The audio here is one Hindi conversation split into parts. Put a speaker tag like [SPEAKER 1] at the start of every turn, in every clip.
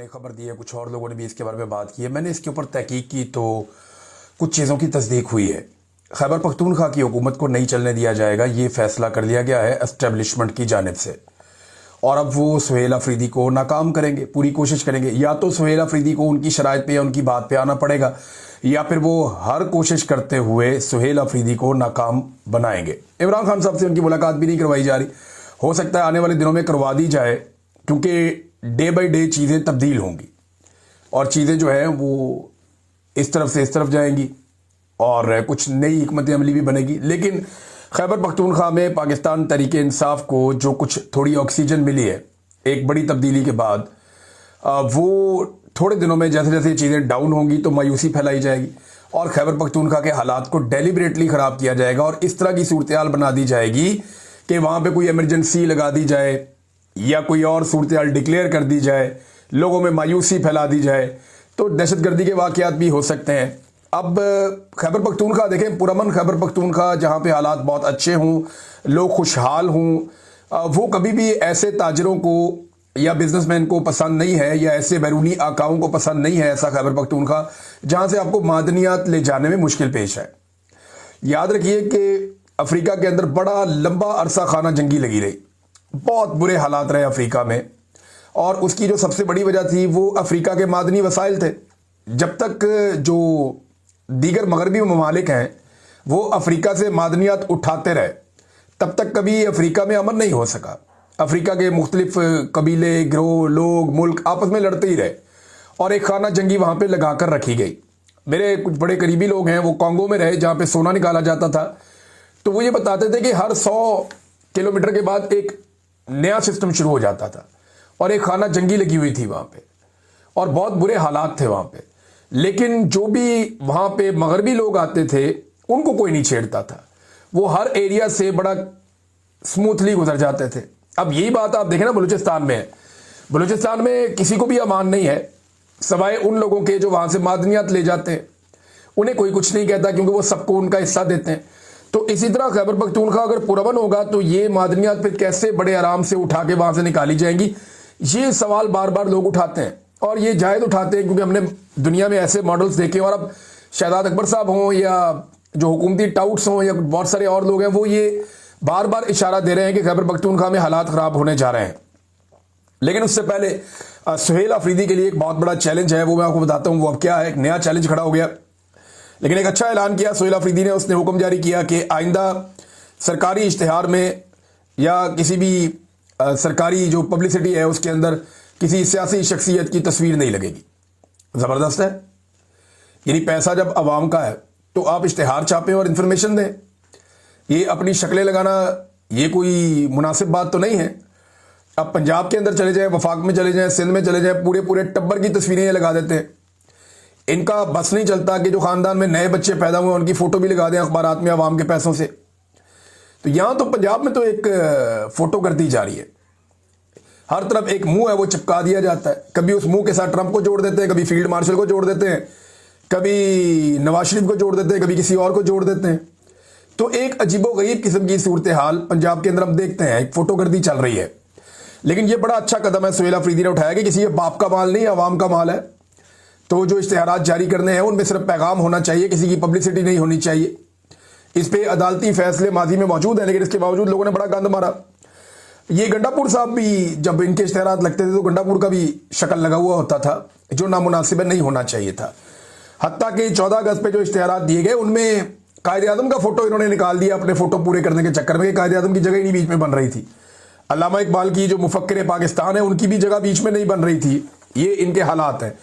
[SPEAKER 1] ने खबर दी है, कुछ और लोगों ने भी इसके बारे में बात की है। मैंने इसके ऊपर तहकीक की तो कुछ चीज़ों की तस्दीक हुई है। खैबर पख्तूनख्वा की हुकूमत को नहीं चलने दिया जाएगा, ये फैसला कर लिया गया है एस्टेब्लिशमेंट की जानिब से। और अब वो सुहेल अफरीदी को नाकाम करेंगे, पूरी कोशिश करेंगे। या तो सुहेल अफरीदी को उनकी शराइत पे या उनकी बात पे आना पड़ेगा, या फिर वो हर कोशिश करते हुए सुहेल अफरीदी को नाकाम बनाएंगे। इमरान खान साहब से उनकी मुलाकात भी नहीं करवाई जा रही, हो सकता है आने वाले दिनों में करवा दी जाए, क्योंकि डे बाई डे चीज़ें तब्दील होंगी और चीज़ें जो है वो इस तरफ से इस तरफ जाएंगी और कुछ नई हिकमत अमली भी बनेगी। लेकिन खैबर पख्तूनख्वा में पाकिस्तान तहरीक इंसाफ को जो कुछ थोड़ी ऑक्सीजन मिली है एक बड़ी तब्दीली के बाद, वो थोड़े दिनों में जैसे जैसे चीज़ें डाउन होंगी तो मायूसी फैलाई जाएगी और खैबर पख्तूनख्वा के हालात को डेलिबरेटली ख़राब किया जाएगा और इस तरह की सूरत हाल बना दी जाएगी कि वहाँ पे कोई इमरजेंसी लगा दी जाए या कोई और सूरत हाल डिक्लेयर कर दी जाए, लोगों में मायूसी फैला दी जाए, तो दहशतगर्दी के वाक़यात भी हो सकते हैं। अब खैबर पख्तूनख्वा देखें, पुरअमन खैबर पख्तूनख्वा जहाँ पे हालात बहुत अच्छे हों, लोग खुशहाल हों, वो कभी भी ऐसे ताजरों को या बिजनेसमैन को पसंद नहीं है या ऐसे बैरूनी आकाओं को पसंद नहीं है ऐसा खैबर पख्तूनख्वा जहाँ से आपको मादनियात ले जाने में मुश्किल पेश है। याद रखिए कि अफ्रीका के अंदर बड़ा लंबा अरसा खाना जंगी लगी रही, बहुत बुरे हालात रहे अफ्रीका में, और उसकी जो सबसे बड़ी वजह थी वो अफ्रीका के मादनी वसाइल थे। जब तक जो दीगर मगरबी ममालिक हैं वो अफ्रीका से मादनियात उठाते रहे, तब तक कभी अफ्रीका में अमन नहीं हो सका। अफ्रीका के मुख्तलिफ कबीले, गिरोह, लोग, मुल्क आपस में लड़ते ही रहे और एक खाना जंगी वहाँ पे लगा कर रखी गई। मेरे कुछ बड़े करीबी लोग हैं, वो कांगो में रहे जहाँ पे सोना निकाला जाता था, तो वो ये बताते थे कि हर 100 किलोमीटर के बाद एक नया सिस्टम शुरू हो जाता था और एक खाना जंगी लगी हुई थी वहाँ पे और बहुत बुरे हालात थे वहाँ पे। लेकिन जो भी वहाँ पे मगरबी लोग आते थे उनको कोई नहीं छेड़ता था, वो हर एरिया से बड़ा स्मूथली गुजर जाते थे। अब यही बात आप देखें ना बलूचिस्तान में है, बलूचिस्तान में किसी को भी अमान नहीं है सवाए उन लोगों के जो वहाँ से मादनियात ले जाते हैं, उन्हें कोई कुछ नहीं कहता क्योंकि वो सबको उनका हिस्सा देते हैं। तो इसी तरह खैबर पख्तूनख्वा अगर पुरअमन होगा तो ये मादनियात फिर कैसे बड़े आराम से उठा के वहाँ से निकाली जाएंगी, ये सवाल बार बार लोग उठाते हैं और ये जायज़ उठाते हैं क्योंकि हमने दुनिया में ऐसे मॉडल्स देखे। और अब शहजाद अकबर साहब हों या जो हुकूमती टाउट्स हों या बहुत सारे और लोग हैं, वो ये बार बार इशारा दे रहे हैं कि खैबर पख्तूनख्वा में हालात ख़राब होने जा रहे हैं। लेकिन उससे पहले सुहेल अफरीदी के लिए एक बहुत बड़ा चैलेंज है, वो मैं आपको बताता हूँ वो अब क्या है। एक नया चैलेंज खड़ा हो गया, लेकिन एक अच्छा ऐलान किया सुहेल अफरीदी ने। उसने हुक्म जारी किया कि आइंदा सरकारी इश्तिहार में या किसी भी सरकारी जो पब्लिसिटी है उसके अंदर किसी सियासी शख्सियत की तस्वीर नहीं लगेगी। ज़बरदस्त है, यानी पैसा जब आवाम का है तो आप इश्तिहार छापें और इन्फॉर्मेशन दें। ये अपनी शक्लें लगाना ये कोई मुनासिब बात तो नहीं है। अब पंजाब के अंदर चले जाएं, वफाक में चले जाएं, सिंध में चले जाएं, पूरे पूरे टब्बर की तस्वीरें ये लगा देते हैं। इनका बस नहीं चलता कि जो ख़ानदान में नए बच्चे पैदा हुए उनकी फ़ोटो भी लगा दें अखबारात में आवाम के पैसों से। तो यहाँ तो पंजाब में तो एक फ़ोटो कर दी जा रही है, हर तरफ एक मुंह है वो चिपका दिया जाता है। कभी उस मुंह के साथ ट्रंप को जोड़ देते हैं, कभी फील्ड मार्शल को जोड़ देते हैं, कभी नवाज शरीफ को जोड़ देते हैं, कभी किसी और को जोड़ देते हैं। तो एक अजीबोगरीब किस्म की सूरत हाल पंजाब के अंदर हम देखते हैं, एक फ़ोटोगर्दी चल रही है। लेकिन ये बड़ा अच्छा कदम है सुहेल अफरीदी ने उठाया कि किसी ये बाप का माल नहीं, आवाम का माल है। तो जो इश्तिहारात जारी करने हैं उनमें सिर्फ पैगाम होना चाहिए, किसी की पब्लिसिटी नहीं होनी चाहिए। इस पे अदालती फैसले माजी में मौजूद हैं, लेकिन इसके बावजूद लोगों ने बड़ा गंद मारा। ये गंडापुर साहब भी जब इनके इश्तिहारात लगते थे तो गंडापुर का भी शक्ल लगा हुआ होता था, जो नामुनासिब नहीं होना चाहिए था। हत्ता कि 14 अगस्त पे जो इश्तिहारात दिए गए उनमें कायदे आज़म का फोटो इन्होंने निकाल दिया अपने फोटो पूरे करने के चक्कर में। कायदे आज़म की जगह ही नहीं बीच में बन रही थी। अल्लामा इकबाल की जो मुफक्किर पाकिस्तान है उनकी भी जगह बीच में नहीं बन रही थी। ये इनके हालात हैं।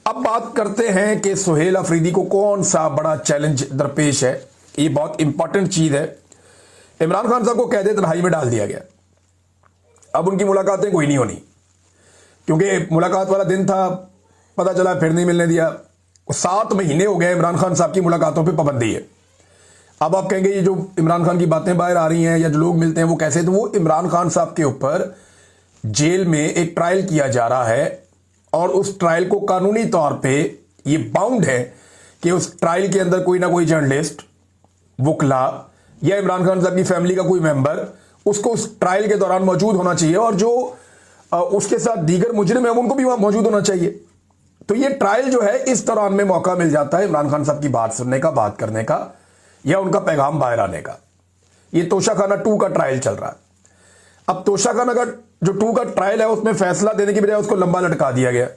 [SPEAKER 1] अब बात करते हैं कि सुहेल अफरीदी को कौन सा बड़ा चैलेंज दरपेश है। ये बहुत इंपॉर्टेंट चीज़ है। इमरान खान साहब को कैद तन्हाई में डाल दिया गया। अब उनकी मुलाकातें कोई नहीं होनी, क्योंकि मुलाकात वाला दिन था, पता चला फिर नहीं मिलने दिया। 7 महीने हो गए इमरान खान साहब की मुलाकातों पे पाबंदी है। अब आप कहेंगे ये जो इमरान खान की बातें बाहर आ रही हैं या जो लोग मिलते हैं वो कैसे, तो वो इमरान खान साहब के ऊपर जेल में एक ट्रायल किया जा रहा है और उस ट्रायल को कानूनी तौर पे ये बाउंड है कि उस ट्रायल के अंदर कोई ना कोई जर्नलिस्ट, वकला या इमरान खान साहब की फैमिली का कोई मेंबर उसको उस ट्रायल के दौरान मौजूद होना चाहिए। और जो उसके साथ दीगर मुजरिम है उनको भी वहां मौजूद होना चाहिए। तो ये ट्रायल जो है इस दौरान में मौका मिल जाता है इमरान खान साहब की बात सुनने का, बात करने का, या उनका पैगाम बाहर आने का। ये तोशाखाना 2 का ट्रायल चल रहा है। अब तोशाखाना का जो 2 का ट्रायल है उसमें फैसला देने की बजाय उसको लंबा लटका दिया गया।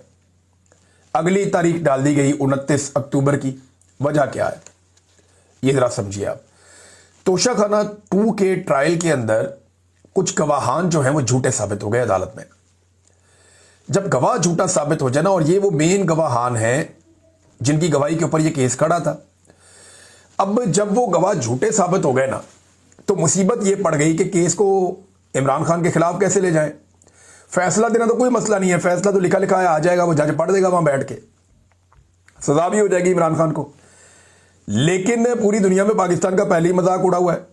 [SPEAKER 1] अगली तारीख डाल दी गई 29 अक्टूबर की। वजह क्या है ये जरा समझिए आप। तोशाखाना 2 के ट्रायल के अंदर कुछ गवाहान जो हैं वो झूठे साबित हो गए अदालत में। जब गवाह झूठा साबित हो जाए ना, और ये वो मेन गवाहान हैं जिनकी गवाही के ऊपर ये केस खड़ा था, अब जब वो गवाह झूठे साबित हो गए ना, तो मुसीबत ये पड़ गई कि केस को इमरान खान के खिलाफ कैसे ले जाएं। फैसला देना तो कोई मसला नहीं है, फैसला तो लिखा लिखा है, आ जाएगा, वो जज पढ़ देगा वहां बैठ के, सजा भी हो जाएगी इमरान खान को। लेकिन पूरी दुनिया में पाकिस्तान का पहले ही मजाक उड़ा हुआ है,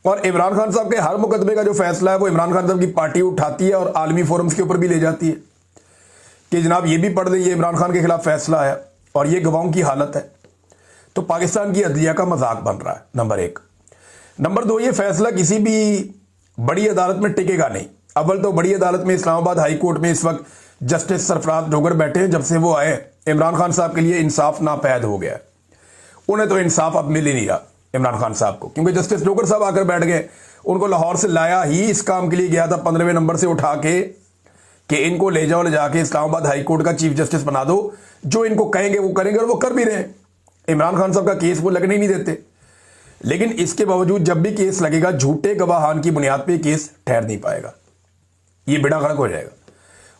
[SPEAKER 1] और इमरान खान साहब के हर मुकदमे का जो फैसला है वो इमरान खान साहब की पार्टी उठाती है और आलमी फोरम्स के ऊपर भी ले जाती है कि जनाब ये भी पढ़ दें, ये इमरान खान के खिलाफ फैसला है और ये गवाहों की हालत है। तो पाकिस्तान की अदलिया का मजाक बन रहा है, नंबर 1। नंबर 2, ये फैसला किसी भी बड़ी अदालत में टिकेगा नहीं। अव्वल तो बड़ी अदालत में इस्लामाबाद हाई कोर्ट में इस वक्त जस्टिस सरफराज डोगर बैठे हैं। जब से वो आए इमरान खान साहब के लिए इंसाफ नापैद हो गया है। उन्हें तो इंसाफ अब मिल ही नहीं रहा इमरान खान साहब को, क्योंकि जस्टिस डोगर साहब आकर बैठ गए। उनको लाहौर से लाया ही इस काम के लिए गया था, 15वें नंबर से उठा के कि इनको ले जाओ, ले जाके इस्लामाबाद हाई कोर्ट का चीफ जस्टिस बना दो, जो इनको कहेंगे वो करेंगे, और वो कर भी रहे हैं। इमरान खान साहब का केस वो लगने ही नहीं देते। लेकिन इसके बावजूद जब भी केस लगेगा, झूठे गवाहान की बुनियाद पे केस ठहर नहीं पाएगा, ये बेड़ा गर्क हो जाएगा।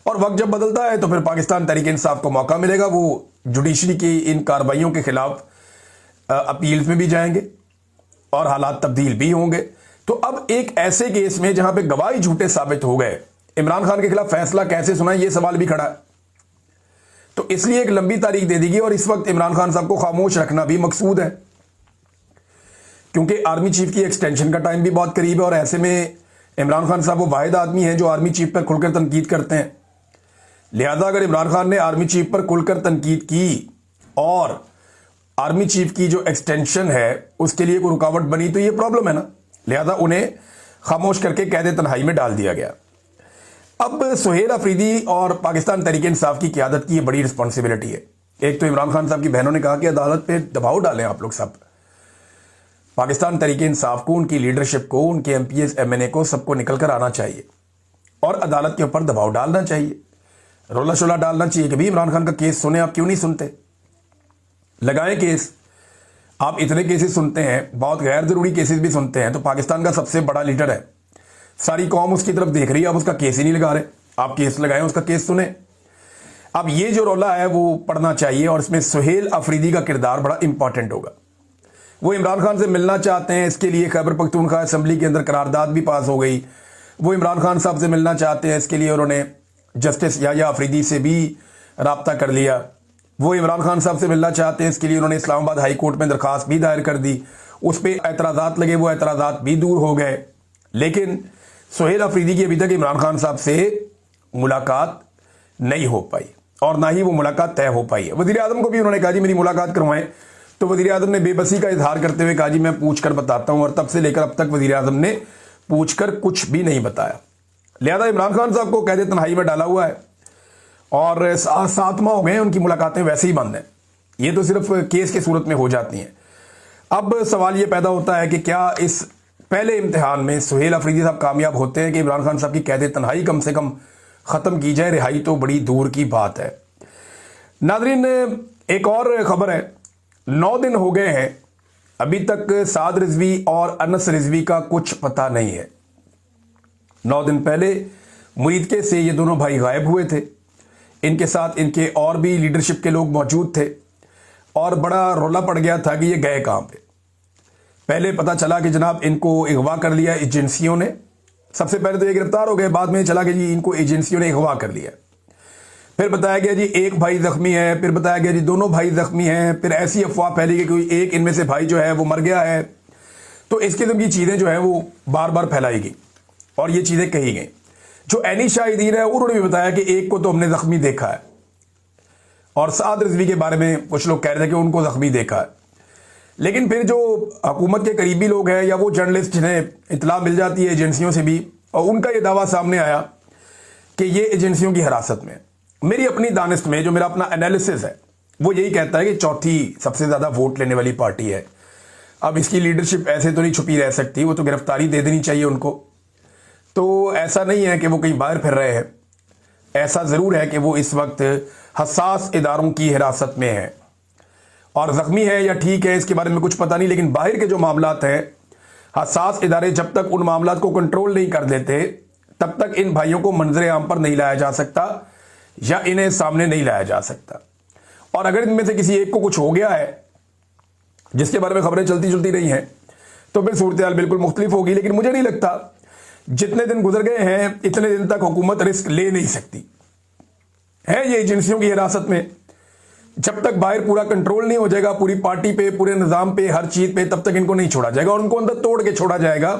[SPEAKER 1] और वक्त जब बदलता है तो फिर पाकिस्तान तहरीक इंसाफ को मौका मिलेगा, वो जुडिशरी की इन कार्रवाइयों के खिलाफ अपील्स में भी जाएंगे और हालात तब्दील भी होंगे। तो अब एक ऐसे केस में जहां पे गवाही झूठे साबित हो गए, इमरान खान के खिलाफ फैसला कैसे सुना, ये सवाल भी खड़ा है। तो इसलिए एक लंबी तारीख दे दी गई, और इस वक्त इमरान खान साहब को खामोश रखना भी मकसूद है, क्योंकि आर्मी चीफ की एक्सटेंशन का टाइम भी बहुत करीब है। और ऐसे में इमरान खान साहब वो वाहिद आदमी हैं जो आर्मी चीफ पर खुलकर तनकीद करते हैं। लिहाजा अगर इमरान खान ने आर्मी चीफ पर खुलकर तनकीद की और आर्मी चीफ की जो एक्सटेंशन है उसके लिए कोई रुकावट बनी, तो ये प्रॉब्लम है ना। लिहाजा उन्हें खामोश करके कैद तन्हाई में डाल दिया गया। अब सुहेल अफरीदी और पाकिस्तान तहरीक इंसाफ की क़यादत की ये बड़ी रिस्पॉन्सिबिलिटी है। एक तो इमरान खान साहब की बहनों ने कहा कि अदालत पे दबाव डालें आप लोग सब, पाकिस्तान तहरीक इंसाफ को, उनकी लीडरशिप को, उनके MPs MNA को, सबको निकल कर आना चाहिए और अदालत के ऊपर दबाव डालना चाहिए, रोला शोला डालना चाहिए कि भाई इमरान खान का केस सुने, आप क्यों नहीं सुनते, लगाएं केस। आप इतने केसेस सुनते हैं, बहुत गैर जरूरी केसेस भी सुनते हैं, तो पाकिस्तान का सबसे बड़ा लीडर है, सारी कौम उसकी तरफ देख रही है, आप उसका केस ही नहीं लगा रहे। आप केस लगाएं, उसका केस सुने। अब ये जो रोला है वो पढ़ना चाहिए, और इसमें सुहेल अफरीदी का किरदार बड़ा इंपॉर्टेंट होगा। वो इमरान खान से मिलना चाहते हैं, इसके लिए खैबर पख्तूनख्वा असेंबली के अंदर करारदाद भी पास हो गई। वो इमरान खान साहब से मिलना चाहते हैं, इसके लिए उन्होंने जस्टिस याया अफरीदी से भी रब्ता कर लिया। वो इमरान खान साहब से मिलना चाहते हैं, इसके लिए उन्होंने इस्लामाबाद हाई कोर्ट में दरख्वास्त भी दायर कर दी। उस पर एतराज़ात लगे, वो एतराज़ात भी दूर हो गए। लेकिन सुहेल अफरीदी की अभी तक इमरान खान साहब से मुलाकात नहीं हो पाई, और ना ही वो मुलाकात तय हो पाई है। वज़ीर आज़म को भी उन्होंने कहा जी मेरी मुलाकात करवाएं, तो वज़ीर आज़म ने बेबसी का इजहार करते हुए कहा जी मैं पूछ कर बताता हूं, और तब से लेकर अब तक वज़ीर आज़म ने पूछ कर कुछ भी नहीं बताया। लिहाजा इमरान खान साहब को कैद तन्हाई में डाला हुआ है, और 7 माह हो गए उनकी मुलाकातें वैसे ही बंद हैं। ये तो सिर्फ केस की सूरत में हो जाती हैं। अब सवाल ये पैदा होता है कि क्या इस पहले इम्तिहान में सुहेल अफरीदी साहब कामयाब होते हैं कि इमरान खान साहब की कैद तन्हाई कम से कम ख़त्म की जाए। रिहाई तो बड़ी दूर की बात है। नाज़रीन, एक और ख़बर है, 9 दिन हो गए हैं, अभी तक साद रिजवी और अनस रिजवी का कुछ पता नहीं है। 9 दिन पहले मुरीदके से ये दोनों भाई गायब हुए थे, इनके साथ इनके और भी लीडरशिप के लोग मौजूद थे, और बड़ा रोला पड़ गया था कि ये गए कहाँ पे। पहले पता चला कि जनाब इनको अगवा कर लिया एजेंसियों ने। सबसे पहले तो ये गिरफ्तार हो गए, बाद में चला कि जी इनको एजेंसियों ने अगवा कर लिया। फिर बताया गया जी एक भाई जख्मी है, फिर बताया गया जी दोनों भाई जख्मी हैं, फिर ऐसी अफवाह फैली कि कोई एक इनमें से भाई जो है वो मर गया है। तो इस किस्म की चीज़ें जो है वो बार बार फैलाई गई और ये चीज़ें कही गई। जो एनी शाहिदीन है उन्होंने भी बताया कि एक को तो हमने जख्मी देखा है, और साद रिजवी के बारे में कुछ लोग कह रहे थे कि उनको जख्मी देखा है। लेकिन फिर जो हुकूमत के करीबी लोग हैं या वो जर्नलिस्ट जिन्हें इतला मिल जाती है एजेंसियों से भी, और उनका ये दावा सामने आया कि ये एजेंसियों की हिरासत में। मेरी अपनी दानिश में जो मेरा अपना एनालिसिस है वो यही कहता है कि चौथी सबसे ज्यादा वोट लेने वाली पार्टी है। अब इसकी लीडरशिप ऐसे तो नहीं छुपी रह सकती, वो तो गिरफ्तारी दे देनी चाहिए उनको। तो ऐसा नहीं है कि वो कहीं बाहर फिर रहे हैं, ऐसा जरूर है कि वो इस वक्त हसास इदारों की हिरासत में है और जख्मी है या ठीक है इसके बारे में कुछ पता नहीं, लेकिन बाहर के जो मामलात हैं, हसास इदारे जब तक उन मामलात को कंट्रोल नहीं कर देते तब तक इन भाइयों को मंजर आम पर नहीं लाया जा सकता या इन्हें सामने नहीं लाया जा सकता। और अगर इनमें से किसी एक को कुछ हो गया है जिसके बारे में खबरें चलती रही हैं तो फिर सूरत हाल बिल्कुल मुख्तलिफ होगी। लेकिन मुझे नहीं लगता जितने दिन गुजर गए हैं इतने दिन तक हुकूमत रिस्क ले नहीं सकती है ये एजेंसियों की हिरासत में। जब तक बाहर पूरा कंट्रोल नहीं हो जाएगा पूरी पार्टी पे, पूरे निजाम पे, हर चीज पे, तब तक इनको नहीं छोड़ा जाएगा और उनको अंदर तोड़ के छोड़ा जाएगा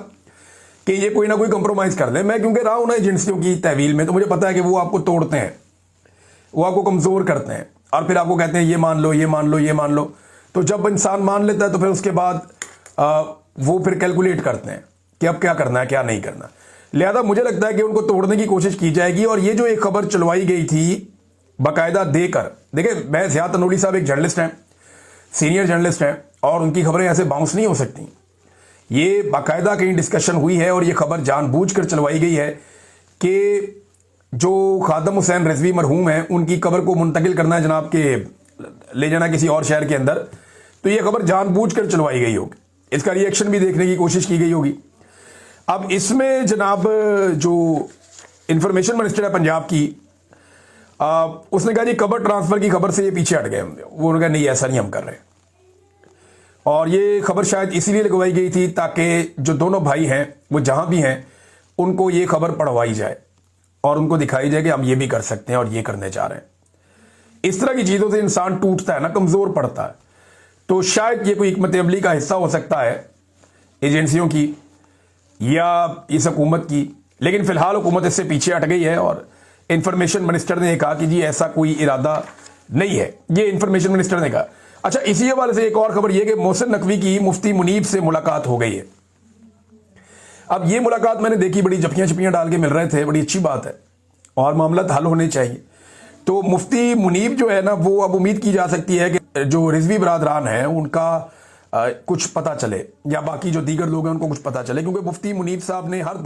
[SPEAKER 1] कि ये कोई ना कोई कंप्रोमाइज कर दे। मैं क्योंकि रहा हूं ना एजेंसियों की तहवील में, तो मुझे पता है कि वो आपको तोड़ते हैं, वो आपको कमजोर करते हैं और फिर आपको कहते हैं ये मान लो, ये मान लो, ये मान लो। तो जब इंसान मान लेता है तो फिर उसके बाद वो फिर कैलकुलेट करते हैं कि अब क्या करना है, क्या नहीं करना। लिहाजा मुझे लगता है कि उनको तोड़ने की कोशिश की जाएगी। और ये जो एक खबर चलवाई गई थी बाकायदा देकर, देखिए मैं ज़िया तनोली साहब एक जर्नलिस्ट हैं, सीनियर जर्नलिस्ट हैं और उनकी खबरें ऐसे बाउंस नहीं हो सकती। ये बाकायदा कहीं डिस्कशन हुई है और ये खबर जानबूझकर चलवाई गई है कि जो खादम हुसैन रिजवी मरहूम हैं उनकी कब्र को मुंतकिल करना है जनाब के, ले जाना किसी और शहर के अंदर। तो ये खबर जानबूझकर चलवाई गई होगी, इसका रिएक्शन भी देखने की कोशिश की गई होगी। अब इसमें जनाब जो इंफॉर्मेशन मिनिस्टर है पंजाब की, उसने कहा जी कबर ट्रांसफर की खबर से ये पीछे हट गए। वो उन्होंने कहा नहीं ऐसा नहीं हम कर रहे। और ये खबर शायद इसीलिए लगवाई गई थी ताकि जो दोनों भाई हैं वो जहां भी हैं उनको ये खबर पढ़वाई जाए और उनको दिखाई जाए कि हम ये भी कर सकते हैं और ये करने जा रहे हैं। इस तरह की चीजों से इंसान टूटता है ना, कमजोर पड़ता है। तो शायद ये कोई हिकमत अमली का हिस्सा हो सकता है एजेंसियों की या इस हुकूमत की। लेकिन फिलहाल हुकूमत इससे पीछे हट गई है और इंफॉर्मेशन मिनिस्टर ने कहा कि जी ऐसा कोई इरादा नहीं है, ये इंफॉर्मेशन मिनिस्टर ने कहा। अच्छा, इसी हवाले से एक और खबर यह कि मोहसिन नकवी की मुफ्ती मुनीब से मुलाकात हो गई है। अब ये मुलाकात मैंने देखी, बड़ी जपियां छपियां डाल के मिल रहे थे, बड़ी अच्छी बात है और मामला हल होने चाहिए। तो मुफ्ती मुनीब जो है ना, वो अब उम्मीद की जा सकती है कि जो रिजवी बरादरान है उनका कुछ पता चले या बाकी जो दीगर लोग हैं उनको कुछ पता चले, क्योंकि मुफ्ती मुनीब साहब ने हर